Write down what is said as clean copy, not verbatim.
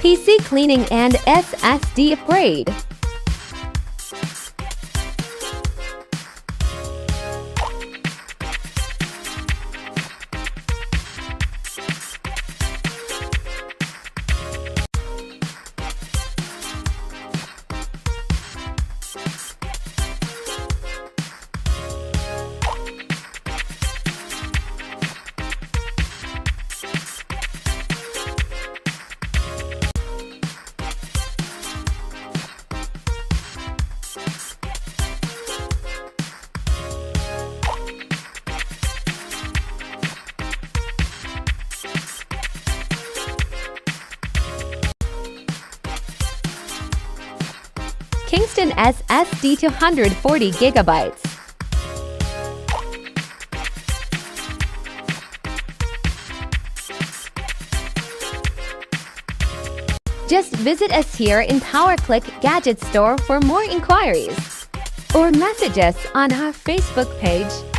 PC Cleaning and SSD Upgrade. Kingston SSD 240 GB. Just visit us here in PowerClick Gadget Store for more inquiries, or message us on our Facebook page.